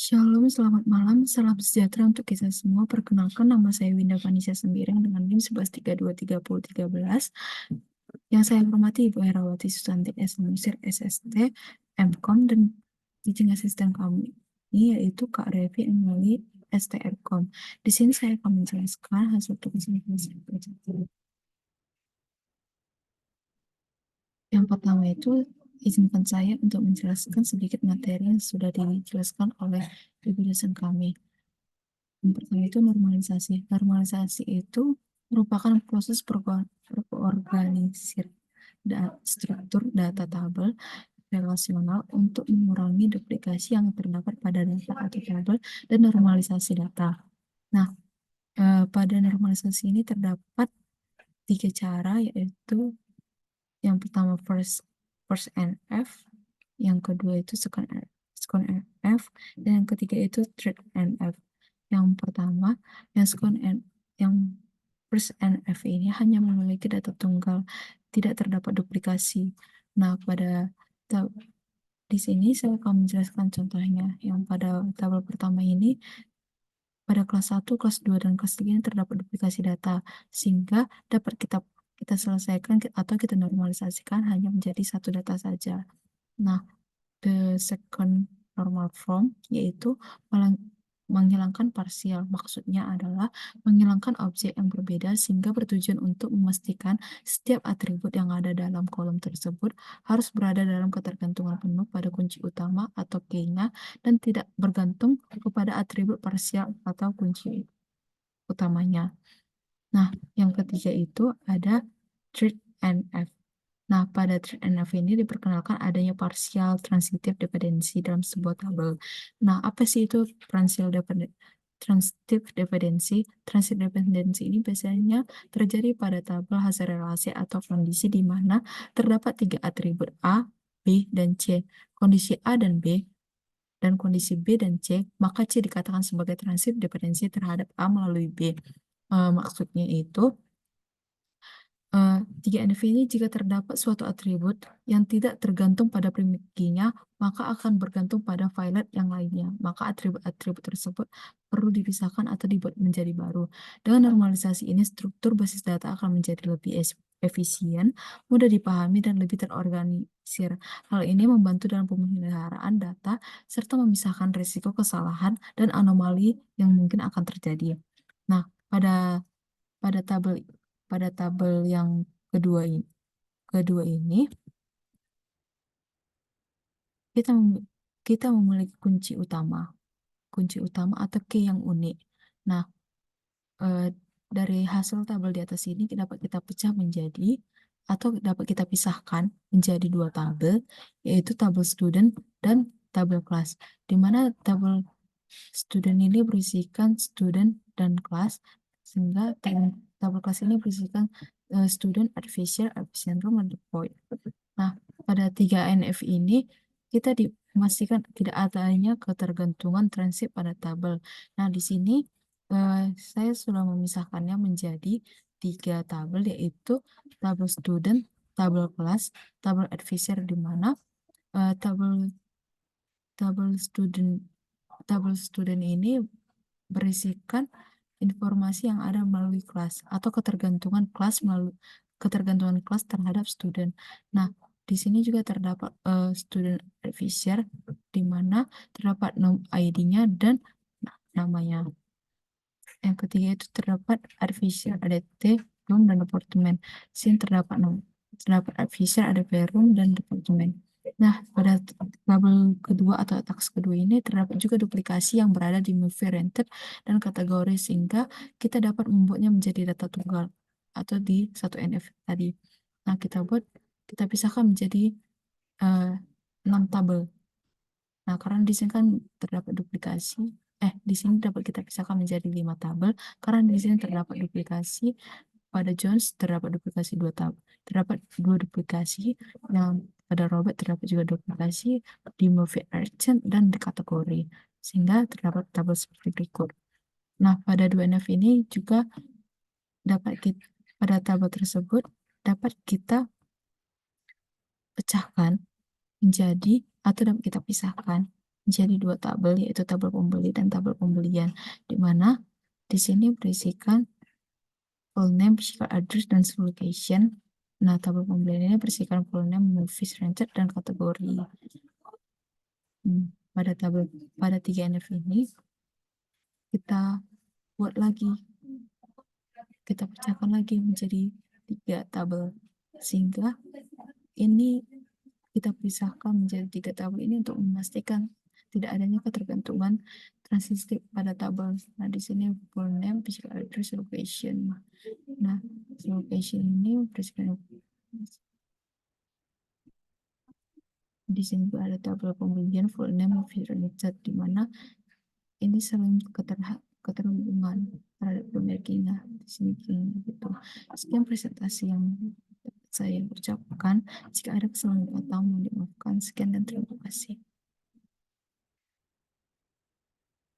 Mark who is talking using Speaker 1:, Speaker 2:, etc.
Speaker 1: Shalom, selamat malam, salam sejahtera untuk kita semua. Perkenalkan, nama saya Winda Vanessa Sembiring dengan NIM 11323013. Yang saya hormati Ibu Herawati Susanti S. Musir, SST, MKOM, dan teaching assistant kami, yaitu Kak Revi Emily, STRKOM. Di sini saya akan menjelaskan hasil tugas saya. Yang pertama itu, izinkan saya untuk menjelaskan sedikit materi yang sudah dijelaskan oleh ibu dosen kami. Yang pertama itu normalisasi. Normalisasi itu merupakan proses berorganisir struktur data tabel relasional untuk mengurangi duplikasi yang terdapat pada data atau tabel dan normalisasi data. Nah, pada normalisasi ini terdapat 3 cara, yaitu yang pertama first NF, yang kedua itu second NF, dan yang ketiga itu third NF. Yang pertama, yang first NF ini hanya memiliki data tunggal, tidak terdapat duplikasi. Nah, di sini saya akan menjelaskan contohnya. Yang pada tabel pertama ini, pada kelas 1, kelas 2, dan kelas 3 ini terdapat duplikasi data, sehingga dapat kita selesaikan atau kita normalisasikan hanya menjadi satu data saja. Nah, the second normal form yaitu menghilangkan parsial. Maksudnya adalah menghilangkan objek yang berbeda sehingga bertujuan untuk memastikan setiap atribut yang ada dalam kolom tersebut harus berada dalam ketergantungan penuh pada kunci utama atau key-nya dan tidak bergantung kepada atribut parsial atau kunci utamanya. Nah, yang ketiga itu ada treat and F. Nah, pada treat and F ini diperkenalkan adanya partial transitive dependency dalam sebuah tabel. Nah, apa sih itu transitive dependency? Transitive dependency ini biasanya terjadi pada tabel hasil relasi atau kondisi di mana terdapat 3 atribut A, B, dan C. Kondisi A dan B dan kondisi B dan C, maka C dikatakan sebagai transitive dependency terhadap A melalui B. Maksudnya itu, 3NF ini jika terdapat suatu atribut yang tidak tergantung pada primikinya, maka akan bergantung pada filet yang lainnya. Maka atribut-atribut tersebut perlu dipisahkan atau dibuat menjadi baru. Dengan normalisasi ini, struktur basis data akan menjadi lebih efisien, mudah dipahami, dan lebih terorganisir. Hal ini membantu dalam pemeliharaan data, serta memisahkan risiko kesalahan dan anomali yang mungkin akan terjadi. Nah, pada tabel pada tabel yang kedua ini kita kita memiliki kunci utama atau key yang unik. Nah, eh, dari hasil tabel di atas ini dapat kita pecah menjadi atau dapat kita pisahkan menjadi 2 tabel, yaitu tabel student dan tabel kelas, di mana tabel student ini berisikan student dan kelas, sehingga tabel kelas ini berisikan student, advisor, admission room, dan deploy. Nah, pada 3NF ini kita memastikan tidak adanya ketergantungan transit pada tabel. Nah, di sini saya sudah memisahkannya menjadi 3 tabel, yaitu tabel student, tabel kelas, tabel advisor, di mana tabel tabel student ini berisikan informasi yang ada melalui kelas atau ketergantungan kelas terhadap student. Nah, di sini juga terdapat student advisor, di mana terdapat nom ID-nya dan namanya. Yang ketiga itu terdapat advisor, ADT, room, dan departemen. Di sini terdapat advisor, ADP, room, dan departemen. Nah, pada tabel kedua atau task kedua ini terdapat juga duplikasi yang berada di movie rented dan kategori, sehingga kita dapat membuatnya menjadi data tunggal atau di satu NF tadi. Nah, kita pisahkan menjadi 6 tabel. Nah, karena di sini kan terdapat duplikasi, di sini dapat kita pisahkan menjadi 5 tabel, karena di sini terdapat duplikasi. Pada Jones terdapat duplikasi 2 tabel, terdapat 2 duplikasi, yang pada Robert terdapat juga duplikasi di movie urgent dan di kategori, sehingga terdapat tabel seperti berikut. Nah, pada 2NF ini juga pada tabel tersebut dapat kita pecahkan menjadi atau dapat kita pisahkan menjadi dua tabel, yaitu tabel pembeli dan tabel pembelian, di mana di sini berisikan full name, physical address, dan location. Nah, tabel pembelian ini berisikan full name, movies rented, dan kategori. Pada 3NF ini kita buat lagi, kita pecahkan lagi menjadi 3 tabel, sehingga ini kita pisahkan menjadi 3 tabel ini untuk memastikan tidak adanya ketergantungan transitif pada tabel. Nah, di sini full name, physical address, location. Nah, location ini berdasarkan di sini juga ada tabel pembelian full name of furniture, di mana ini saling keterhubungan terhadap pemiliknya. Di sini gitu. Sekian presentasi yang saya ucapkan. Jika ada kesalahan kata, mohon dimaafkan. Sekian dan terima kasih.